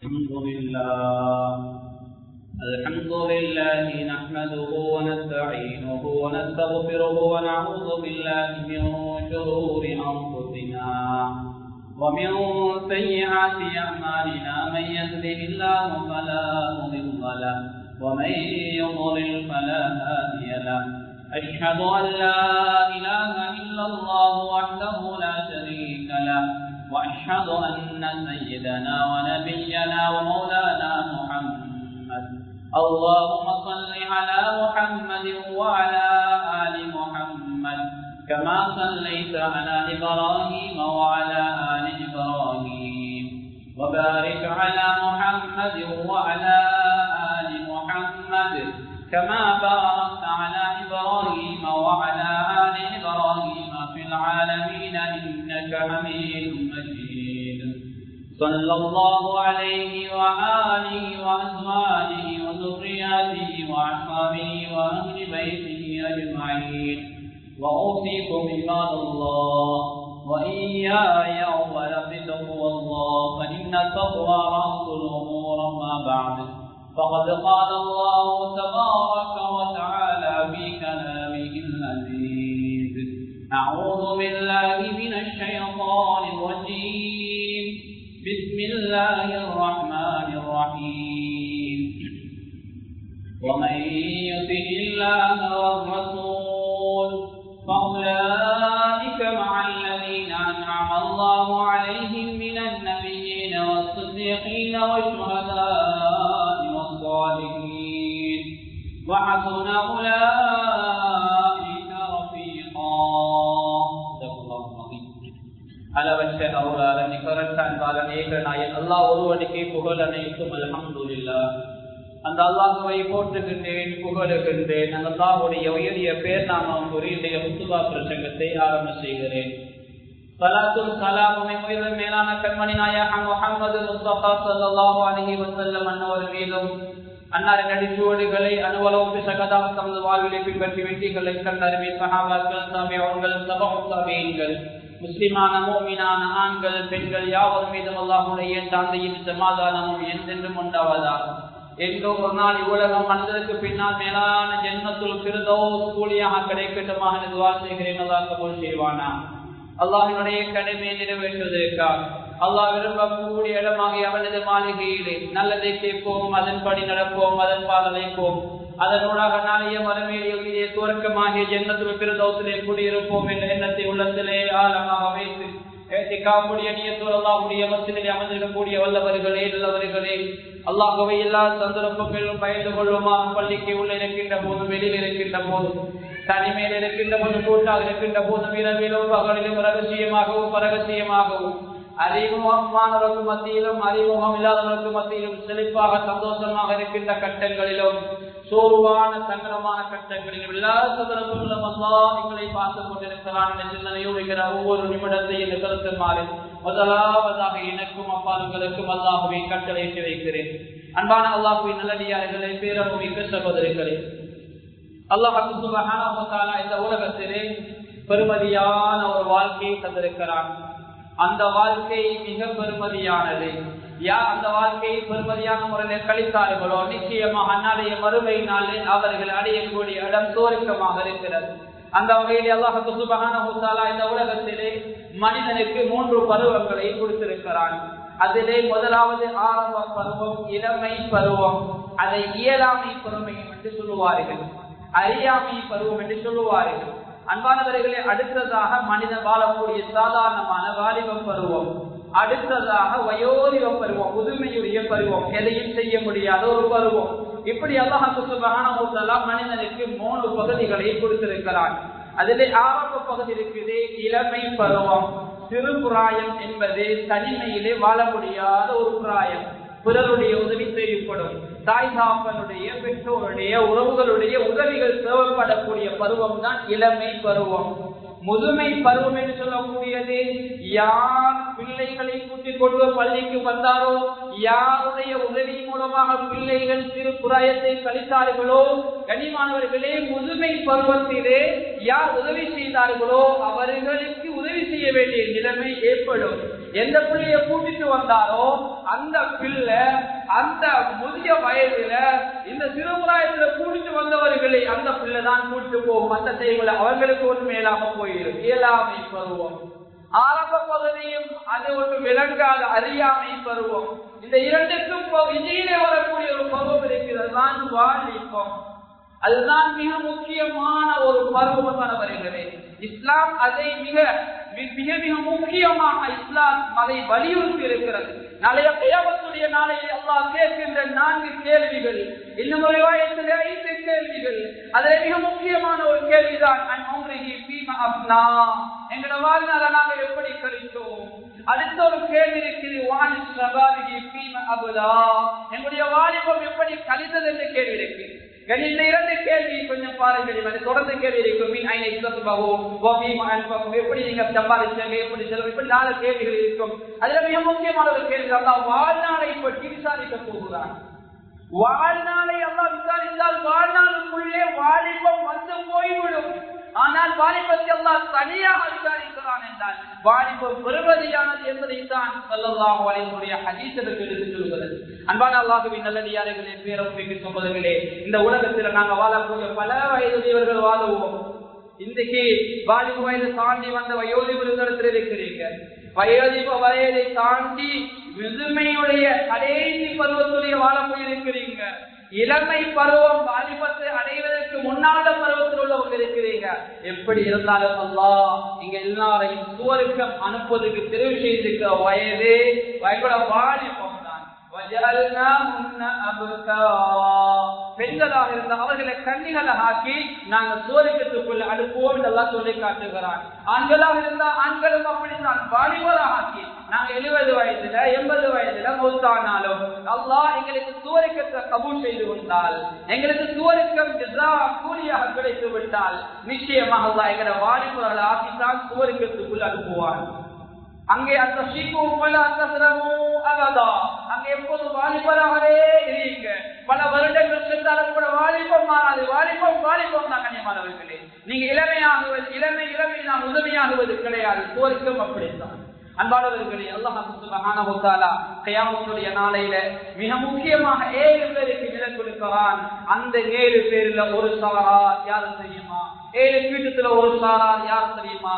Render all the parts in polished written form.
الحمد لله نحمده ونستعينه ونستغفره ونعوذ بالله من شرور أنفسنا ومن سيئات أعمالنا من يهده الله فلا مضل له ومن يضلل فلا هادي له أشهد أن لا إله إلا الله وحده لا شريك له وأشهد أن سيدنا ونبينا ومولانا محمد اللهم صل على محمد وعلى آل محمد كما صليت على إبراهيم وعلى آل إبراهيم وبارك على محمد وعلى آل محمد كما باركت على إبراهيم وعلى آل إبراهيم في العالمين إنك حميد مجيد صلى الله عليه وآله وأزواجه وذرياته وأصحابه وأهل بيته أجمعين وأوصيكم عباد الله وإياي أولا بتقوى الله فإن التقوى رأس الأمور ما بعد فقد قال الله تبارك وتعالى في كلامه العزيز أعوذ بالله من الشيطان الرجيم بسم الله الرحمن الرحيم ومن يطع الله والرسول فأولئك مع الذين أنعم الله عليهم من النبيين والصديقين والشهداء والصالحين وحسن أولئك رفيقا. அளவற்ற அருளாளன் நிகரற்ற அன்பாளன் ஏக நாயன் அல்லாஹ் ஒருவனுக்கே புகழ் அனைத்தும் அல்ஹம்துலில்லாஹ். அந்த அல்லாஹ்வை போற்றுகின்றேன், புகழுகின்றேன். அந்த அல்லாஹ்வுடைய உயரிய பேர் நாமம் குறியுடைய குத்துபா பிரசங்கத்தை ஆரம்ப செய்கிறேன். ஸலாத்துல் ஸலாமும் உயிரின் மேலான கண்மணி நாயகம் முஹம்மது முஸ்தபா ஸல்லல்லாஹு அலைஹி வஸல்லம் அன்னவர் மீதும் அன்னாரின் அடிச்சுவடுகளை அனுவலோட்டு சகதா தமது வாழ்விலை பின்பற்றி வெற்றிகளை கண்டறிவி சஹாபாக்கள், தாபிஊன்கள், தபஉ தாபிஈன்கள், முஸ்லிமான மூமினான ஆண்கள் பெண்கள் யாவர் மீதும் அல்லாஹ்வுடைய சாந்தியின் சமாதானமும் என்றென்றும் உண்டாவதாக. எங்கோ ஒரு நாள் இவ்வுலகம் வந்ததற்கு பின்னால் மேலான ஜன்னத்துல் ஃபிர்தௌஸ் கூலியாக கிடைக்கட்டுமாக துஆ செய்கிறேன். அல்லாஹ் கபூல் செய்வானா. அல்லாஹ்வினுடைய கடமையை நிறைவேற்றுவதற்காக அல்லாஹ் விரும்பக்கூடிய இடமாகி அவனது மாளிகையிலே நல்லதை கேட்போம், அதன்படி நடப்போம், அதன் பாதலைப்போம், அதனூடாக நாளைய மறுமையிலே துவக்கமாகிய ஜன்னத்துல் ஃபிர்தௌஸிலே குடியிருப்போம் என்ற எண்ணத்தை உள்ளத்திலே ஆழமாக வைத்து ஏத்திகாவுடைய நியத்தோடு அல்லாஹ்வுடைய மஸ்ஜிதிலே அமர்ந்திருக்கக்கூடிய வல்லவர்களே நல்லவர்களே, அல்லாஹ்வை எல்லா சந்தர்ப்பங்களிலும் பயந்து கொள்ளுமாறு பள்ளிக்கு உள்ள இருக்கின்ற போது, வெளியில் இருக்கின்ற போது, தனிமையில் இருக்கின்ற போது, கூட்டாக இருக்கின்ற போது, இரவிலும் பகலிலும் ரகசியமாகவும் பரகசியமாகவும் அறிமுகமானவர்களுக்கு மத்தியிலும் அறிமுகம் இல்லாதவர்களுக்கு மத்தியிலும் செழிப்பாக சந்தோஷமாக இருக்கின்ற கட்டங்களிலும் சோர்வான சங்கடமான கட்டங்களிலும் எல்லா சந்தர்ப்பங்களும் அல்லாஹ் எங்களை பார்த்துக் கொண்டிருக்கிறான் என்ற சிந்தனையோடு ஒவ்வொரு நிமிடத்தையும் நிகழ்த்துமாறு முதலாவதாக எனக்கும் அப்பாங்களுக்கும் அல்லாஹ்வை கட்டளையிட்டு வைக்கிறேன். அன்பான அல்லாஹ்வின் நல்லடியார்களே, பேரமிக்க சகோதரிகளே, அல்லாஹ் சுப்ஹானஹு வ தஆலா இந்த உலகத்திலே பெருமதியான ஒரு வாழ்க்கையை தந்திருக்கிறான். அந்த வாழ்க்கை மிக பெருமதியானது. யார் அந்த வாழ்க்கையை பெருமதியான முறையில் கழித்தார்களோ நிச்சயமாக அந்நாளைய மறுமையினாலே அவர்கள் அடையக்கூடிய இடம் சுவர்க்கமாக இருக்கிறது. அந்த வகையில் அல்லாஹ் சுப்ஹானஹு வ தஆலா இந்த உலகத்திலே மனிதனுக்கு 3 பருவங்களை கொடுத்திருக்கிறான். அதிலே முதலாவது ஆரம்ப பருவம் இளமை பருவம். அதை இயலாமை பருவம் என்று சொல்லுவார்கள், அறியாமை பருவம் என்று சொல்லுவார்கள். அன்பானவர்களே, அடுத்ததாக மனிதன் வாழக்கூடிய சாதாரணமான வாலிப பருவம், அடுத்ததாக வயோதிப பருவம், முதுமையுடைய பருவம், எதையும் செய்ய முடியாத ஒரு பருவம். இப்படி அல்லாஹ் சுப்ஹானஹு வ தஆலா மனிதனுக்கு 3 பகுதிகளை கொடுத்திருக்கிறான். அதிலே ஆரம்ப பகுதி இருக்குது இளமை பருவம். சிறு பிராயம் என்பது தனிமையிலே வாழ முடியாத ஒரு பிராயம். பிறருடைய உதவி தேவைப்படும், தாய் தாப்பனுடைய பெற்றோருடைய உறவுகளுடைய உதவிகள் தேவைப்படக்கூடிய பருவம் தான் இளமை பருவம். முதுமை பருவம் என்று சொல்லக்கூடியது யார் பிள்ளைகளை கூட்டிக் கொண்டு பள்ளிக்கு வந்தாரோ, யாருடைய உதவி மூலமாக பிள்ளைகள் சிறு பிராயத்தை கழித்தார்களோ, கனிமானவர்களே, முதுமை பருவத்திலே யார் உதவி செய்தார்களோ அவர்களுக்கு உதவி செய்ய வேண்டிய நிலைமை ஏற்படும். எந்த பிள்ளைய கூட்டிட்டு வந்தாரோ அந்த பிள்ளை அந்த முதிய வயதுல இந்த சிறுபிராயத்துல கூட்டிட்டு வந்தவர்களை அந்த பிள்ளைதான் கூட்டிட்டு போகும். அந்த டைம்ல அவர்களுக்கு ஒன்றும் இயலாம போயிடும். இயலாமை பருவம் ஆரம்ப பகுதியும் அது ஒன்று விளங்காத அறியாமை பருவம். இந்த இரண்டுக்கும் இடையிலே வரக்கூடிய ஒரு பருவம் இருக்கிறது தான் வாலிபம். அதுதான் மிக முக்கியமான ஒரு பருவமான வருகிறது. இஸ்லாம் அதை மிக மிக மிக முக்கியமாக இஸ்லாம் அதை வலியுறுத்தி இருக்கிறது. நாளைய கியாமத்துடைய நாளையில் அல்லாஹ் கேட்கின்ற 4 கேள்விகள், இன்னும் ஒரு ரிவாயத்தில் 5 கேள்விகள். அதில் மிக முக்கியமான ஒரு கேள்விதான் எங்களோட வாழ்நாள நாங்கள் எப்படி கழித்தோம். அடுத்த ஒரு கேள்வி இருக்கிறது, எங்களுடைய வாலிபம் எப்படி கழித்தது என்ற கேள்வி இருக்கு. இந்த 2 கேள்வி கொஞ்சம் பாருங்கள். தொடர்ந்து கேள்வி இருக்கும், எப்படி நீங்க சம்பாதிச்சாங்க, எப்படி செலவு, இப்படி 4 கேள்விகள் இருக்கும். அதுல மிக முக்கியமான ஒரு கேள்வி அல்லாஹ் வாழ்நாளை பற்றி விசாரிக்க போகிறான். வாழ்நாளை அல்லாஹ் விசாரித்தால் வாழ்நாளுக்குள்ளே வாலிபம் வந்து போய்விடும். ஆனால் வாலிபத்தை அல்லாஹ் தனியாக விசாரிக்கிறான் என்றால் வாலிபம் பெருமதியானது என்பதைத்தான் ஸல்லல்லாஹு அலைஹி வஸல்லம் ஹதீஸில் எடுத்துச் சொல்கிறது. அன்பான அல்லாஹ்வின் நல்லடியார்களே, பேரன்புமிக்க சகோதரர்களே, இந்த உலகத்தில் நாங்கள் வாழக்கூடிய பல வயதுடையவர்கள் வாழுவோம். இன்றைக்கு வாலிப வயது தாண்டி வந்த வயோதிபத்தில் இருக்கிறீங்க. வயோதிப வயதை தாண்டி முதுமையுடைய கடைசி பருவத்துடைய வாழ போயிருக்கிறீங்க. இளமை பருவம் வாலிபத்தை அடைவதற்கு முன்னால பருவத்தில் உள்ளவங்க இருக்கிறீங்க. எப்படி இருந்தாலும் அல்லாஹ் இங்க எல்லாரையும் சுவர்க்கம் அனுப்புவதற்கு தெரிவு செய்திருக்கிற வயது வயதோட வாலிபம் தான். பெண்களாக இருந்த அவர்களை கண்ணிகளாக ஆக்கி நாங்கள் சுவர்க்கத்துக்குள்ள அனுப்புவோம் எல்லாம் சொல்லி காட்டுகிறான். ஆண்களாக இருந்தா ஆண்களும் அப்படித்தான் வாலிபராக ஆக்கி நாங்க 70 வயதுல 80 வயதுல மௌத்தானாலும் அல்லாஹ் எங்களுக்கு சுவர்க்கத்தை கபூல் செய்து கொண்டால், எங்களுக்கு சுவர்க்கம் கூலியாக கிடைத்து விட்டால் நிச்சயமாக அல்லாஹ் எங்களை வாலிபர்களை ஆக்கித்தான் சுவர்க்கத்துக்குள் அனுப்புவான். அங்கே அந்த அங்கே எப்போது வாலிபராகவே இருங்க. பல வருடங்கள் சென்றாலும் கூட வாலிபம் மாறாது. வாலிபம் வாலிபம் தான் கண்ணியமானவர்களே. நீங்க இளமையாகுவது இளமை நான் உதவியாகுவது கிடையாது. சுவர்க்கம் அப்படித்தான். அன்பானவர்களே, அல்லாஹ் சுப்ஹானஹு வ தஆலா கியாமத்துடைய நாளையில மிக முக்கியமாக 7 பேருக்கு விலக்கு கொடுக்கிறான். அந்த 7 பேர்ல ஒரு சாரார் யார் தெரியுமா? 7 கூட்டத்துல ஒரு சாரார் யார் தெரியுமா?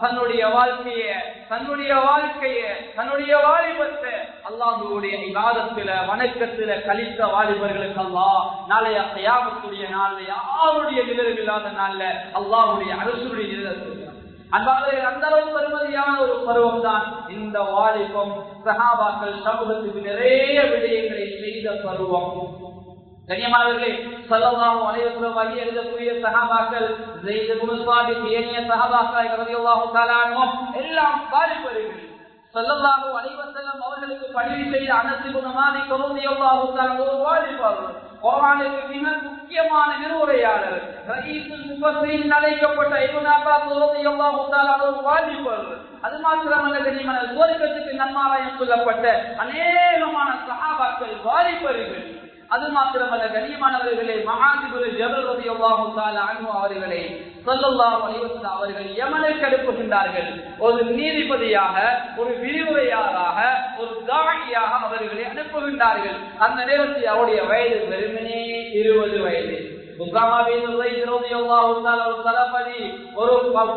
தன்னுடைய வாழ்க்கையை தன்னுடைய வாலிபத்தை அல்லாஹ்வுடைய இபாதத்தில வணக்கத்தில கழித்த வாலிபர்களுக்கு அல்லாஹ் நாளைய கியாமத்துடைய நாள்ல யாருடைய நிழலும் இல்லாத நாள்ல அல்லாஹ்வுடைய அரசுடைய நிழல். அந்த அளவு பெருமதியான ஒரு பருவம் தான் இந்த வாலிபம். சஹாபாக்கள் சமூகத்துக்கு நிறைய விடயங்களை செய்த பருவம். கண்ணியமானவர்களே, ஸல்லல்லாஹு அலைஹி வஸல்லம் வழி எழுதக்கூடிய சஹாபாக்கள், ஸைத் இப்னு ஸாபித் ஏனைய சஹாபாக்கள் ரலியல்லாஹு தஆலா அன்ஹும் எல்லாம் வாலிபர்கள். ஸல்லல்லாஹு அலைஹி வஸல்லம் அவர்களுக்கு பணிவு செய்த அனஸ் இப்னு மாலிக் ரலியல்லாஹு தஆலா ஒரு வாலிபர். குர்ஆனுக்கு மிக முக்கியமான விரிவுரையாளர், ரயீசுல் முஃபஸ்ஸிரின் அழைக்கப்பட்ட இப்னு அப்பாஸ் ரலியல்லாஹு தஆலா ஒரு வாலிபர். அது மாத்திரமல்ல கண்ணியமான சுவர்க்கத்துக்கு நன்மாராயம் சொல்லப்பட்ட அநேகமான சஹாபாக்கள் வாலிபர்கள். அது மாத்திரமல்ல கண்ணியமானவர்களே, முஆத் இப்னு ஜபல் ரலியல்லாஹு தஆலா அன்ஹு அவர்களை ஸல்லல்லாஹு அலைஹி வஸல்லம் அவர்கள் யமனுக்கு அனுப்புகின்றார்கள். ஒரு நீதிபதியாக, ஒரு விரிவுரையாளராக, ஒரு தாயியாக அவர்களை அனுப்புகின்றார்கள். அந்த நேரத்தில் அவருடைய வயது வெறுமனே 20 வயது. ஒரு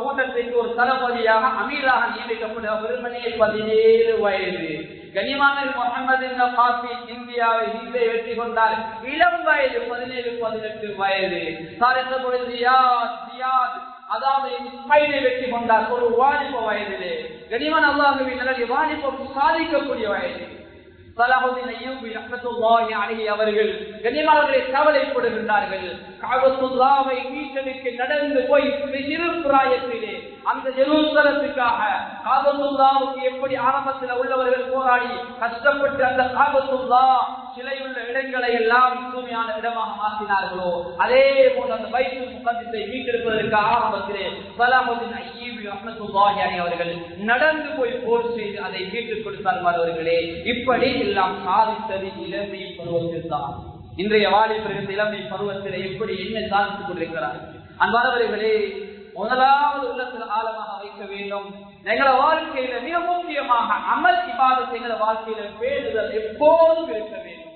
கூட்டத்திற்கு ஒரு தளபதியாக அமீராக நியமிக்கப்பட்ட வெறுமனே 17 வயது. கனிமான முகமது இந்தியாவை ஹிந்தை வெற்றி கொண்டார். இளம் வயது 17-18 வயது. அதாவது வெற்றி கொண்டார் ஒரு வாலிப வயதிலே. கனிமான அல்லாஹ்வின் வாலிபம் சாதிக்கக்கூடிய வயது. சலாஹுதீன் அய்யூபி ரஹ்மத்துல்லாஹி அலைஹி அவர்கள் கண்ணியமானவர்களை கவலைப்படுகின்றார்கள். கஅபத்துல்லாஹை மீட்டெடுக்க நடந்து போய் சிறு பிராயத்திலே அந்த ஜெருசலத்துக்காக கஅபத்துல்லாஹ்வுக்கு எப்படி ஆரம்பத்தில் உள்ளவர்கள் போராடி கஷ்டப்பட்டு அந்த கஅபத்துல்லாஹ் சிலையுள்ள இடங்களை எல்லாம் தூய்மையான இடமாக மாற்றினார்களோ, அதே போல அந்த பைத்துல் முகத்தஸை மீட்டெடுப்பதற்காக ஆரம்பத்திலே சலாஹுதீன் அய்யூபி ரஹ்மத்துல்லாஹி அலைஹி அவர்கள் நடந்து போய் போர் செய்து அதை மீட்டுக் கொடுத்தார்கள். அவர்களே இப்படி எல்லாம் சாதித்தது இளமை பருவத்தில் தான். இன்றைய வாலிபர்கள் இளமை பருவத்தில் எப்படி என்ன சாதித்துக் கொண்டிருக்கிறார்? அன்பானவர்களே, முதலாவது உள்ளத்தில் ஆழமாக வைக்க வேண்டும். எங்களோட வாழ்க்கையில மிக முக்கியமாக அமல் இபாதத் எங்களோட வாழ்க்கையில பேணுதல் எப்போதும் இருக்க வேண்டும்.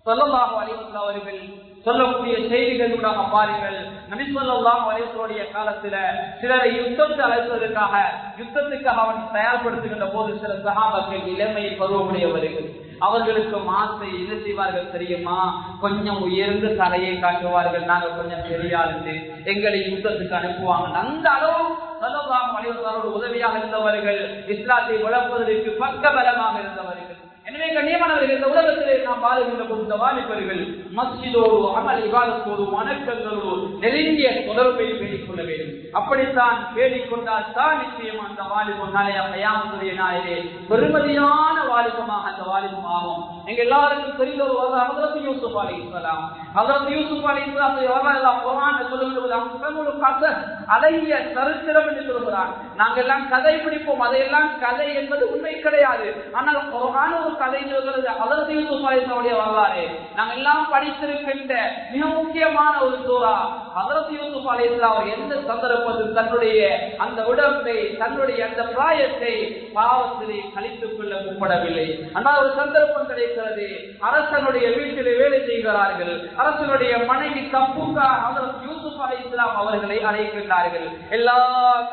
ஸல்லல்லாஹு அலைஹி வஸல்லம் அவர்கள் சொல்லக்கூடிய செய்திகளூடாக பாருங்கள். நபி ஸல்லல்லாஹு அலைஹி வஸல்லம் காலத்துல சிலரை யுத்தத்தை அழைப்பதற்காக யுத்தத்துக்காக அவன் தயார்படுத்துகின்ற போது சில சஹாபாக்கள் இளமை பருவமுடையவர்கள், அவர்களுக்கு மாசை என்ன செய்வார்கள் தெரியுமா? கொஞ்சம் உயர்ந்த தலையை காட்டுவார்கள், நாங்கள் கொஞ்சம் பெரியாளுந்து எங்களை யுத்தத்துக்கு அனுப்புவாங்க. அந்த அளவு ஸல்லல்லாஹு அலைஹி வஸல்லம் உதவியாக இருந்தவர்கள், இஸ்லாத்தை வளர்ப்பதற்கு பக்கபலமாக இருந்தவர்கள். எனவே கண்ணியமானவர்கள், இந்த உலகத்திலே நாம் வாழுகின்ற போது இந்த வாலிபர்கள் மஸ்ஜிதோடு அமல் இபாதத்தோடு வணக்கங்களோடு நெருங்கிய தொடர்பை பேணிக் கொள்ள வேண்டும். அப்படித்தான் பேணிக்கொண்டால் தான் நிச்சயமா அந்த வாலிபம் நாளைய கயாமத்துடைய நாளிலே பெருமதியான வாலிபமாக அந்த வாலிபம் ஆகும். எங்க எல்லாருக்கும் தெரிந்த ஒரு ஹஜ்ரத் யூசுப் அலைஹிஸ்ஸலாம், ஹஜ்ரத் யூசுப் அலைஹிஸ்ஸலாம் குர்ஆன்ல சொல்லும்போது அம்சமுல் கஸஸ் அலைய சரித்திரம் என்று சொல்கிறார். நாங்கள் எல்லாம் கதை பிடிப்போம், அதையெல்லாம் கதை என்பது உண்மை கிடையாது. ஆனால் குர்ஆன் ஒரு கதை சொல்கிறது. ஹஜ்ரத் யூசுப் அலைஹிஸ்ஸலாமுடைய வரலாறு நாங்கள் எல்லாம் படித்திருக்கின்ற மிக முக்கியமான ஒரு சூரா. ஹஜ்ரத் யூசுப் அலைஹிஸ்ஸலாம் அவர் எந்த சந்தர்ப்பத்தில் தன்னுடைய அந்த உடம்பை தன்னுடைய அந்த பிராயத்தை பாவத்திலே கழித்துக் கொள்ள முற்படவில்லை. ஆனால் ஒரு சந்தர்ப்பம் கிடைக்கிறது. அரசனுடைய வீட்டிலே வேலை செய்கிறார்கள். அரசனுடைய மனைவி தப்புக்காக ஹஜ்ரத் யூசுப் அலைஹிஸ்ஸலாம் அவர்களை அழைக்கின்றார்கள். எல்லா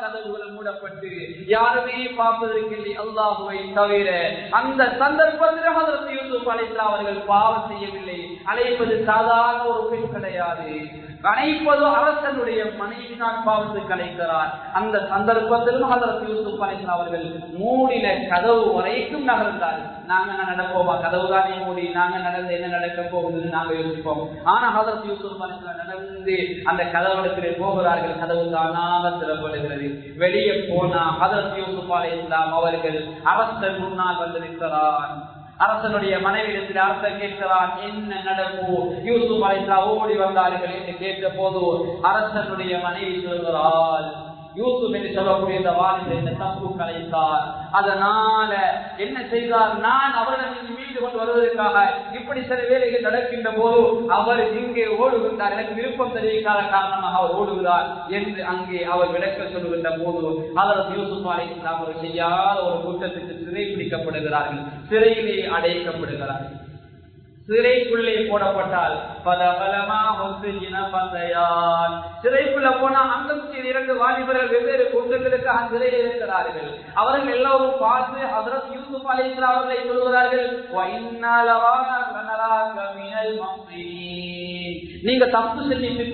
கதவுகளும் மூடப்பட்டு யாருமே பார்ப்பதற்கில்லை அல்லாஹுவை தவிர. அந்த சந்தர்ப்பத்தில் ஹஜ்ரத் யூசுப் அலைஹிஸ்ஸலாம் அவர்கள் பாவம் செய்யவில்லை. அழைப்பது சாதாரண ஒரு பெண் கிடையாது, அழைப்பது அரசனுடைய மனைவி தான் பாவத்துக்கு அழைக்கிறார். அந்த சந்தர்ப்பத்திலும் ஹஜ்ரத் யூசுப் அலைஹிஸ்ஸலாம் அவர்கள் மூடின கதவு வரைக்கும் நகர்ந்தார்கள். நாங்க நடப்போமா? கதவு தானே மூடி, நாங்க நடந்து என்ன நடக்க போகுதுன்னு நாங்க யோசிப்போம். ஆனா ஹஜ்ரத் யூசுப் அலைஹிஸ்ஸலாம் நடந்து அந்த கதவிடத்திலே போகிறார்கள். கதவு தானாக திறப்படுகிறது. வெளியே போனா ஹஜ்ரத் யூசுப் அலைஹிஸ்ஸலாம் அவர்கள் அரசன் முன்னால் வந்திருக்கிறார். அரசனுடைய மனைவியிடத்தில் அரசன் கேட்கிறான், என்ன நடக்கும்? யூசுப் அலைஹிஸ்ஸலாம் ஓடி வந்தார்கள் என்று கேட்ட போது அரசனுடைய மனைவி சொல்கிறார், யூசுப் என்று சொல்லக்கூடிய இந்த வாலிபர் இந்த தப்பு கலைத்தார். அதனால என்ன செய்தார்? நான் அவரிடம் மீண்டு கொண்டு வருவதற்காக இப்படி சில வேலைகள் நடக்கின்ற போது அவர் இங்கே ஓடுகின்றார், எனக்கு விருப்பம் தெரிவிக்காத காரணமாக அவர் ஓடுகிறார் என்று அங்கே அவர் விளக்க சொல்லுகின்ற போது ஹஜ்ரத் யூசுப் அலைஹிஸ்ஸலாம் அவர்கள் செய்யாத ஒரு குற்றத்துக்கு சிறை பிடிக்கப்படுகிறார்கள், சிறையிலே அடைக்கப்படுகிறார்கள். சிறைக்குள்ளே போடப்பட்டால் சிறைக்குள்ள போனா அங்கும் இரண்டு வாலிபர்கள் வெவ்வேறு குற்றங்களுக்காக சிறையில் இருக்கிறார்கள். அவர்கள் எல்லோரும் பார்த்து ஹஜ்ரத் யூசுப் அலைஹிஸ்ஸலாம் அவர்களை சொல்கிறார்கள், நீங்க தப்பு செஞ்சிட்டு